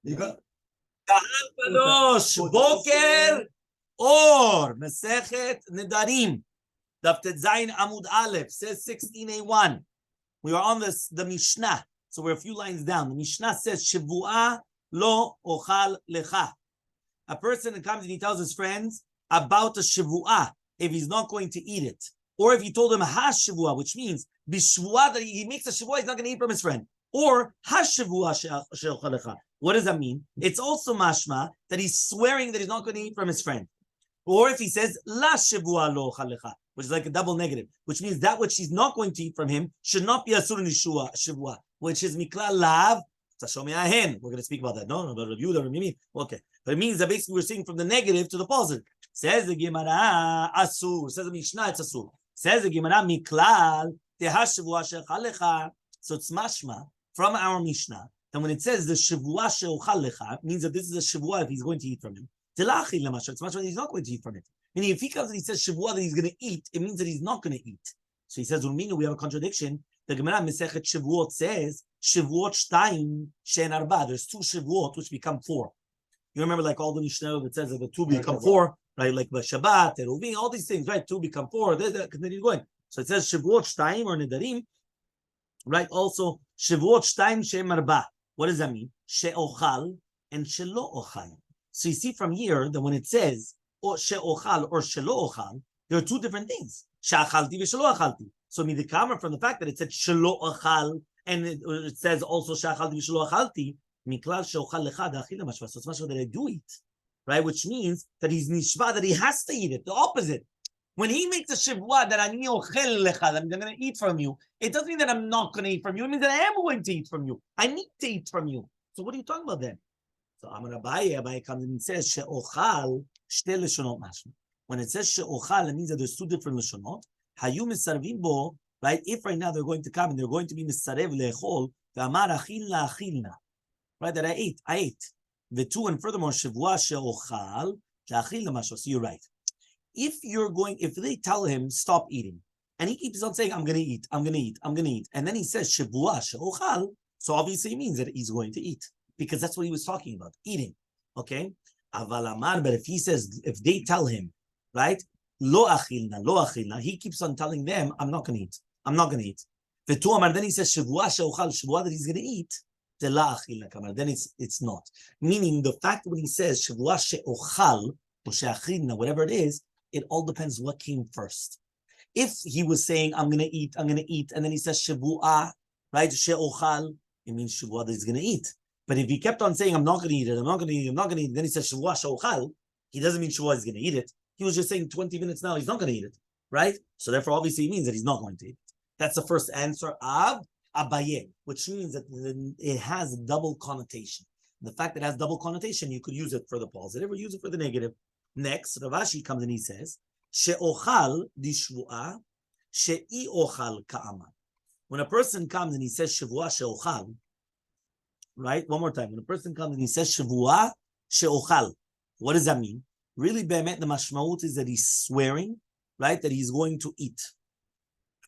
You got Kadosh Boker or Masechet Nedarim Daf Zayin Amud Aleph says 16a1. We are on the Mishnah, so we're a few lines down. The Mishnah says Shavua lo ochal lecha. A person that comes and he tells his friends about a Shavua if he's not going to eat it, or if he told him ha Shavua, which means bishvua that he makes a Shavua he's not going to eat from his friend, or ha Shavua she'ochal lecha. What does that mean? It's also mashma that he's swearing that he's not going to eat from his friend. Or if he says la Shavua lo ochal lecha, which is like a double negative, which means that which she's not going to eat from him should not be asur Shavua, which is mikla lav. We're going to speak about that. No, but review the Rabbi. Okay. But it means that basically we're seeing from the negative to the positive. Says the Gemara, asur. Says the Mishnah, it's asur. Says the Gemara, miklal tehashavua she'chalecha. So it's mashma from our Mishnah. And when it says the shavua she'chalecha, it means that this is a shavua if he's going to eat from him. Tilachi lemasha. It's mashma that he's not going to eat from it. Meaning, if he comes and he says shavua that he's going to eat, it means that he's not going to eat. So he says, we have a contradiction. The Gemara Masechet Shavuot says Shavuot Shtayim Shein Arba. There's two Shavuot which become four. You remember, like all the Mishnah that says that the two become four, right? Like the Shabbat, Eruvin, all these things, right? Two become four. They continue going. So it says Shavuot Shtayim or Nedarim, right? Also Shavuot Shtayim Shein Arba. What does that mean? She'ochal and Shelo Ochal. So you see from here that when it says or She'ochal or Shelo Ochal, there are two different things. She'achalti v'Shelo Achalti. So midikama from the fact that it said shelo achal and it says also shachalti v'shelo achalti miklal sheochal lecha da'achila mashva. So it's mashva that I do eat, right? Which means that he's nishva that he has to eat it. The opposite. When he makes a shivua that ani ochel lecha, that I'm going to eat from you, it doesn't mean that I'm not going to eat from you. It means that I am going to eat from you. I need to eat from you. So what are you talking about then? So Amar Abaye comes and says sheochal shte leshonot mashma. When it says sheochal, it means that there's two different leshonot. Hayu misarvim bo, right? If right now they're going to come and they're going to be misarev lechol, v'amar achilna achilna, right? That I ate. The two, and furthermore, shavua she'ochal she'achilna masho. So you're right. If they tell him stop eating, and he keeps on saying I'm going to eat, and then he says shavua she'ochal, so obviously it means that he's going to eat because that's what he was talking about, eating. Okay, aval amar. But if he says, if they tell him, right? Lo achilna. He keeps on telling them, I'm not going to eat. The two Amar, then he says, Shavua that he's going to eat. Then it's not. Meaning the fact that when he says, Shavua she'ochal, or she'achilna, whatever it is, it all depends what came first. If he was saying, I'm going to eat, and then he says, Shavua, right, she'ochal, it means Shavua that he's going to eat. But if he kept on saying, I'm not going to eat it, then he says, Shavua she'ochal, he doesn't mean Shavua is going to eat it. He was just saying 20 minutes now, he's not going to eat it, right? So therefore, obviously, it means that he's not going to eat it. That's the first answer of Abaye, which means that it has a double connotation. The fact that it has double connotation, you could use it for the positive or use it for the negative. Next, Ravashi comes and he says, She'ochal dishvu'a, she'i ochal ka'ama. When a person comes and he says Shavua she'ochal, right? One more time. When a person comes and he says Shavua she'ochal, what does that mean? Really, be'emet, the mashmaut is that he's swearing, right, that he's going to eat.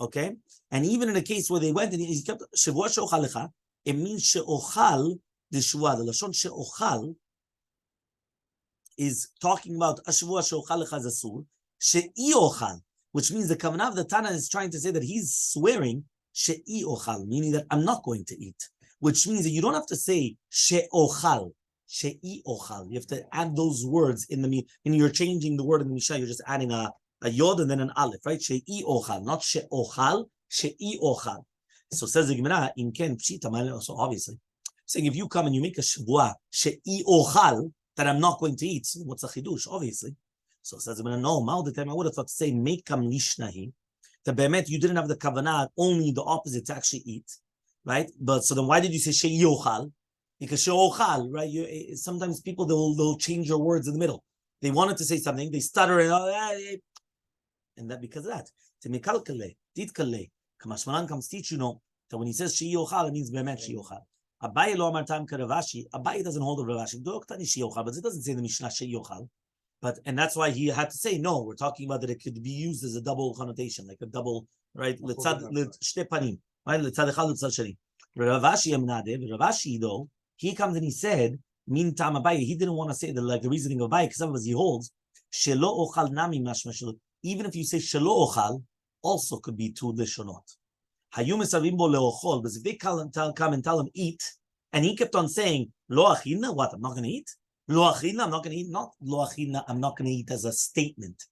Okay? And even in a case where they went and he kept Shavua she'ochal lecha, it means she'ochal dishua. The lashon she'ochal is talking about Shavua she'ochal lecha zasur, she'i ochal, which means the kavanah of the Tana is trying to say that he's swearing she'i ochal, meaning that I'm not going to eat. Which means that you don't have to say she'ochal. She'i ochal. You have to add those words in the and you're changing the word in the Mishnah. You're just adding a yod and then an aleph, right? She'i ochal, not she'ochal. She'i ochal. So says the Gemara, in ken pshita. So obviously, saying if you come and you make a shavua she'i ochal that I'm not going to eat, so what's a chidush? Obviously. So says the Gemara, no. All the time I would have thought to say meikam lishnahi. The be'emet you didn't have the kavanah, only the opposite to actually eat, right? But so then why did you say she'i ochal? Because she'ochal, right? Sometimes people they'll change your words in the middle. They wanted to say something, they stutter and that because of that. Temikalkale, titkale, Kamashmalan comes teach you know that when he says she'ochal, it means be'emet she'ochal. Abaye lo amar tam karavashi. Abaye doesn't hold of Ravashi. Doktani she'ochal, but it doesn't say in the Mishnah she'ochal. And that's why he had to say no. We're talking about that it could be used as a double connotation, like a double, right? Letzad shte panim, right? Letzad echad letzad sheni. Ravashi emnade. Ravashi though. He comes and he said Min tam Abaye, he didn't want to say the like the reasoning of Abaye, because otherwise he holds shelo ochal nami mashma shelo. Even if you say shelo ochal, also could be two lishonot. Hayu mesavim bo leochol, but if they come and tell him eat, and he kept on saying lo achina, what? I'm not going to eat. Lo achina, I'm not going to eat. Not lo achina, I'm not going to eat as a statement,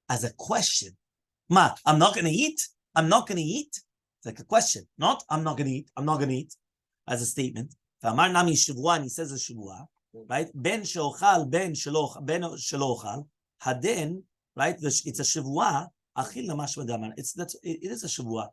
as a question. Ma, I'm not going to eat. I'm not going to eat. It's like a question, not I'm not going to eat. I'm not going to eat, as a statement. V'amar nami shavua, and he says a shavua, right? Ben sheochal, ben shelochal, haden, right? It's a shavua. Achil namash medamar. It is a shavua.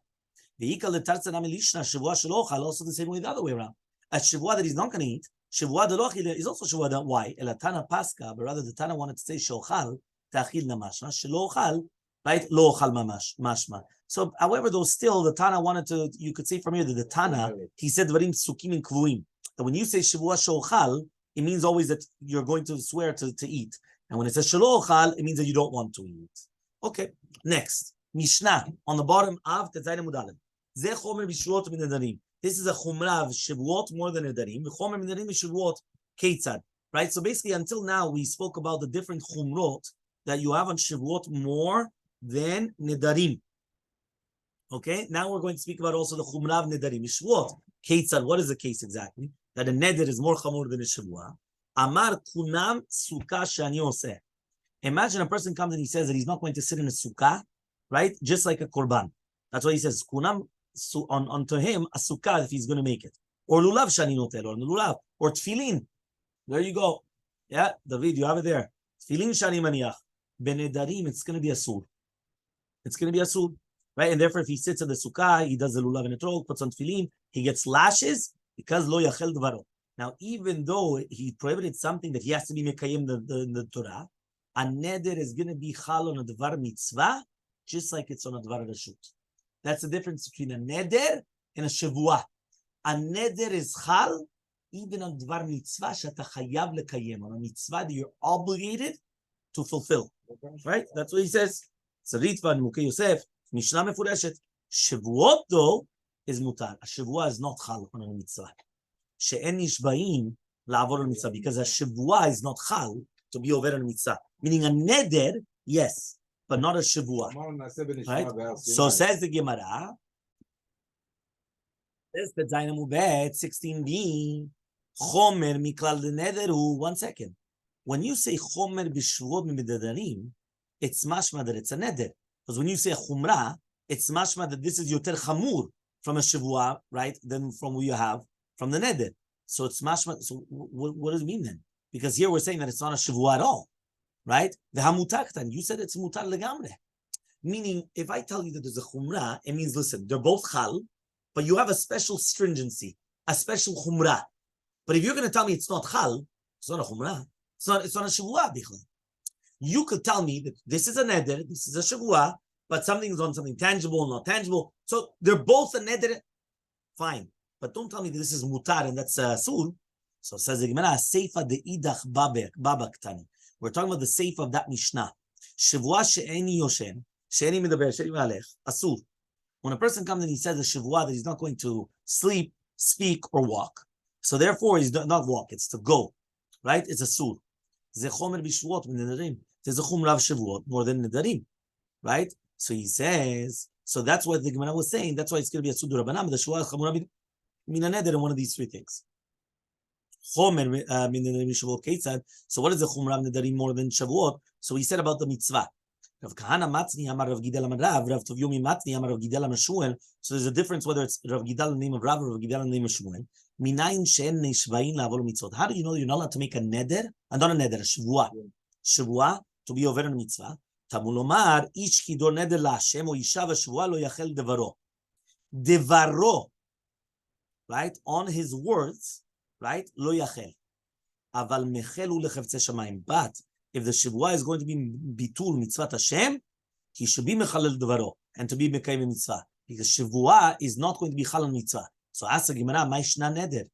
V'ikal letartza nami lishna shavua shelochal. Also the same way the other way around. A shavua that he's not going to eat. Shavua delochil is also shavua. Why? Elatana paska, but rather the Tana wanted to say sheochal ta'achil namashma shelochal, right? Lo ochal mamash mashma. So, however, though, still the Tana wanted to. You could say from here that the Tana he said dvarim sukim and kluim. That when you say shavua sheochal, it means always that you're going to swear to eat. And when it says shelochal, it means that you don't want to eat. Okay, next. Mishnah, on the bottom of Tezayin Amud Zeh chomer b'shvuot min nedarim. This is a chumrah of shvuot more than nedarim. Chomer min nedarim b'shvuot keitzad. Right? So basically, until now, we spoke about the different chumrot that you have on shvuot more than nedarim. Okay, now we're going to speak about also the chumrah of nedarim. Shvuot keitzad, what is the case exactly? That a neder is more chamor than a shavua. Amar kunam sukkah shani oseh. Imagine a person comes and he says that he's not going to sit in a sukkah, right? Just like a korban. That's why he says kunam onto him a sukkah if he's going to make it. Or lulav shani notel, or lulav, or tefillin. There you go. Yeah, David, you have it there. Tefillin shani maniach. Benedarim, it's going to be a sur. It's going to be a sur, right? And therefore, if he sits in the sukkah, he does the lulav in the etrog, puts on tefillin, he gets lashes. Because lo yachel dvaro. Now, even though he prohibited something that he has to be mekayim the Torah, a neder is going to be chal on a dvar mitzvah, just like it's on a dvar reshut. That's the difference between a neder and a shavua. A neder is chal even on dvar mitzvah shata chayav lekayim, on a mitzvah that you're obligated to fulfill. Right? That's what he says. Tzaditva Nimukei Yosef Mishnah mefureshet. Shavuot though is mutar. A shavua is not chal on a mitzvah. She'en nishbaim la'avor on mitzvah, because a shavua is not chal to be over on a mitzvah. Meaning a neder, yes, but not a shavua. Right? So says the Gemara. Says the Zayin Amud 16b. Chomer miklal nederu. 1 second. When you say chomer b'shvuot mi'nedarim, it's mashma that it's a neder. Because when you say chumrah, it's mashma that this is yoter chamur from a shavua, right? Than from what you have from the neder. So it's mashma. So what does it mean then? Because here we're saying that it's not a shavua at all, right? The hamutaktan, you said it's mutar legamre. Meaning, if I tell you that there's a chumrah, it means, listen, they're both chal, but you have a special stringency, a special chumrah. But if you're going to tell me it's not chal, it's not a chumrah, it's not a shavua bichlal. You could tell me that this is a neder, this is a shavua, but something is on something tangible, not tangible. So they're both a neder. Fine. But don't tell me that this is mutar and that's sul. So says the Gemara, seifa de idach babaktani. We're talking about the seifa of that Mishnah. Shavua she'eni yoshen, she'eni medaber, she'eni malech, asur. When a person comes and he says a shavua that he's not going to sleep, speak, or walk. So therefore, he's not walk, it's to go. Right? It's a sur. Ze chomer b'shvuot min nedarim. There's a chumrav shavuot more than nedarim. Right? So he says, so that's what the Gemara was saying. That's why it's going to be a sudur rabbanam. The shua chamura min neder in one of these three things. Chomer min nedarim shavuot keitzad. So what is the chumrav nedarim more than shavuot? So he said about the mitzvah. Rav Kahana matni amar Rav Gidel amar Rav. Rav Yomi matni amar Rav Gidel amar Shmuel. So there's a difference whether it's Rav Gidel in the name of Rav or Rav Gidel in the name of Shmuel. Minayin she'en neshvayin la'avol mitzvot. How do you know you're not allowed to make a neder? And not a neder, a shavua. Shavua to be over on a mitzvah. Tamulomar ish kidor neder la'Hashem o isha v'shavua lo yachel devaro. Devaro, right, on his words, right, lo yachel. Aval mechelu lechevtze shamayim. But if the shavua is going to be bitul mitzvat Hashem, he should be mechalel devaro and to be mekayim mitzvah, because shavua is not going to be chal on mitzvah. So ask the Gemara, ma'ishna neder.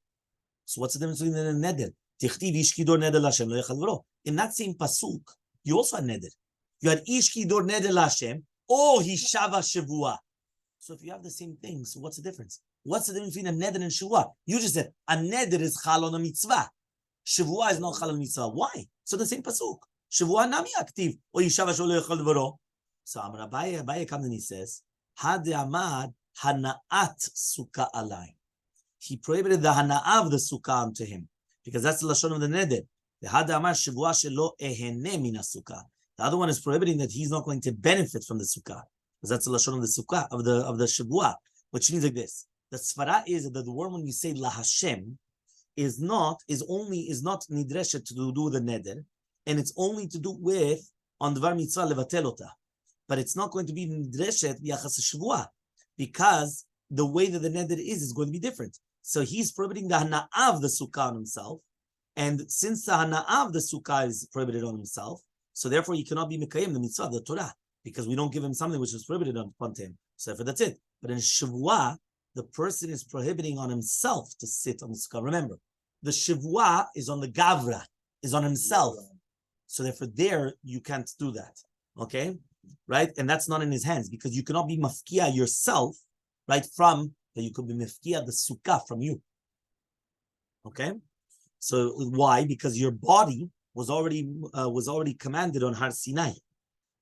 So what's the difference between the neder? Tichtiv ish kidor neder l'Hashem lo yachal devaro. In that same pasuk, you also had neder. You had ish kidor neder l'Hashem, or hishava shavua. So if you have the same thing, so what's the difference? What's the difference between a neder and shavua? You just said a neder is chal on a mitzvah. Shavua is not Chal Mitzvah. Why? So the same pasuk. Shavua nami active. O Yishav Asher lo yechal dvaro. So Rabbi comes and he says, Had Amad Hanaat Sukkah alai. He prohibited the Hana'ah of the Sukkah onto him. Because that's the Lashon of the Neder. The Had Amar Shavua shelo ehene min Sukkah. The other one is prohibiting that he's not going to benefit from the Sukkah. Because that's the Lashon of the Sukkah, of the Shavua. Which means like this. The Svara is that the word when you say La Hashem is not nidreshet to do with the neder, and it's only to do with on dvar mitzvah levatelota, but it's not going to be nidreshet b'yachas shavua because the way that the neder is going to be different. So he's prohibiting the hana'ah of the sukkah on himself, and since the hana'ah of the sukkah is prohibited on himself, so therefore he cannot be mekayim the mitzvah of the Torah because we don't give him something which is prohibited upon him. So therefore that's it. But in shavua, the person is prohibiting on himself to sit on the sukkah. Remember, the shivua is on the gavra, is on himself. So therefore there, you can't do that. Okay? Right? And that's not in his hands because you cannot be mafkia yourself, right? From, that you could be mafkia the sukkah from you. Okay? So why? Because your body was already commanded on Har Sinai.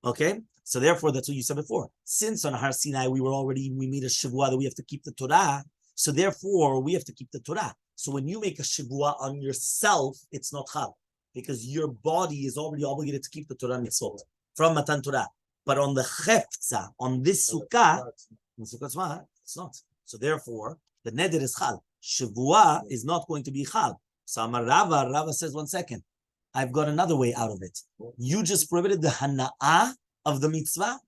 Okay? So therefore, that's what you said before. Since on Har Sinai, we made a shivua that we have to keep the Torah. So therefore, we have to keep the Torah. So when you make a shivua on yourself, it's not chal. Because your body is already obligated to keep the Torah mitzvot from Matan Torah. But on the chefza, on this sukkah, it's not. So therefore, the neder is chal. Shivua is not going to be chal. So Amar Rava says, 1 second. I've got another way out of it. You just prohibited the hana'ah of the mitzvah.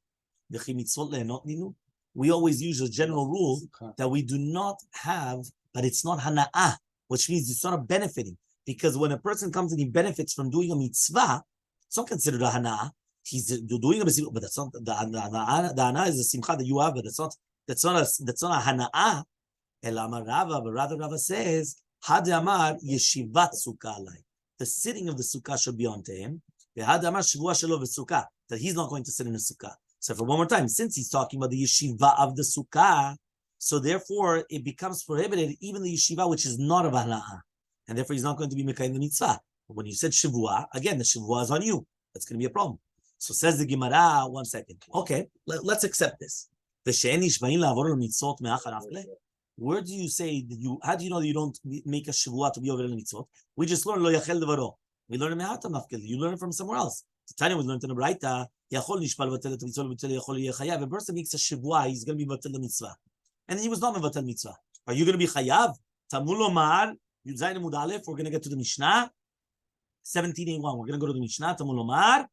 We always use a general rule that we do not have, but it's not hana'ah, which means it's not a benefiting. Because when a person comes and he benefits from doing a mitzvah, it's not considered a hana'ah. He's doing a mitzvah, but that's not the hana'ah is a simcha that you have, but that's not a hana'ah. Elamar Rava, but rather Rava says, Had Amar yeshivat sukkah alai. The sitting of the sukkah should be onto him. Had Amar shivua shelo v'sukkah, that he's not going to sit in a sukkah. So for one more time, since he's talking about the yeshiva of the sukkah, so therefore it becomes prohibited even the yeshiva which is not of hana'ah, and therefore he's not going to be mekayim the mitzvah. But when you said shivua, again the shivua is on you. That's going to be a problem. So says the Gemara, 1 second. Okay, let's accept this. Where do you say that you? How do you know that you don't make a shivua to be over the mitzvot? We just learn lo yachel devaro. We learn it You learn it from somewhere else. Tanya was learned in the Braita. If a person makes a shivua, he's going to be vatel the mitzvah, and he was not vatel mitzvah. Are you going to be chayav? Tamul omar Yudzayin Amud Aleph. We're going to get to the Mishnah 17:1. We're going to go to the Mishnah Tamul omar,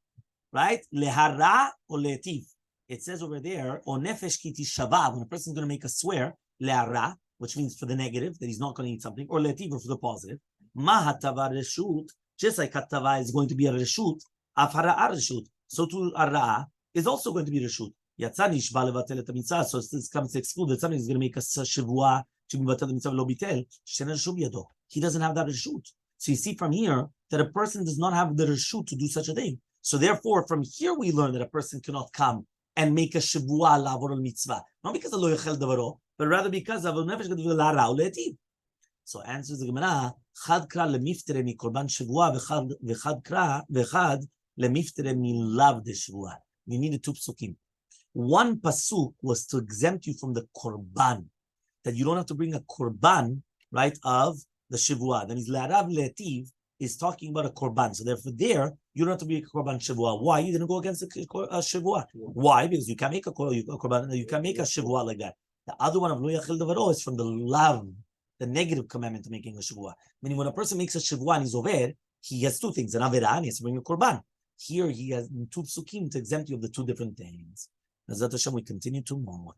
right? Lehara or le'etiv. It says over there, o nefesh ki tishavah, when a person is going to make a swear, lehara, which means for the negative, that he's not going to eat something, or le'etiv, or for the positive. Ma hatava reshut, just like hatava is going to be a reshut, afhara reshut, so too arra is also going to be reshut. Yatza nishba levatel et mitzvah, so this comes to exclude that somebody is going to make a shivua to be vatel mitzvah lo bitel, she'en reshut yado. He doesn't have that reshut. So you see from here that a person does not have the reshut to do such a thing. So therefore, from here we learn that a person cannot come and make a shivua la'avor al mitzvah, not because of lo yachel davaro, but rather because of nefesh gadol la'ara u'le'etiv. So answers the Gemara, chad kra lemiftere mi korban shivua v'chad kra v'chad lemiftere mi lav de shivua. You needed 2 psukim. One pasuk was to exempt you from the korban, that you don't have to bring a korban, right, of the shivua. That means la'arav le'etiv is talking about a korban. So therefore there, you don't have to be a korban shivua. Why? You didn't go against the shivua. Why? Because you can't make a korban, you can't make a shivua like that. The other one of lo yachil davaro is from the lav, the negative commandment of making a shivua. Meaning when a person makes a shivua and he's over, he has 2 things, an avera, and he has to bring a korban. Here he has 2 psukim to exempt you of the 2 different things. As Hashem, we continue tomorrow.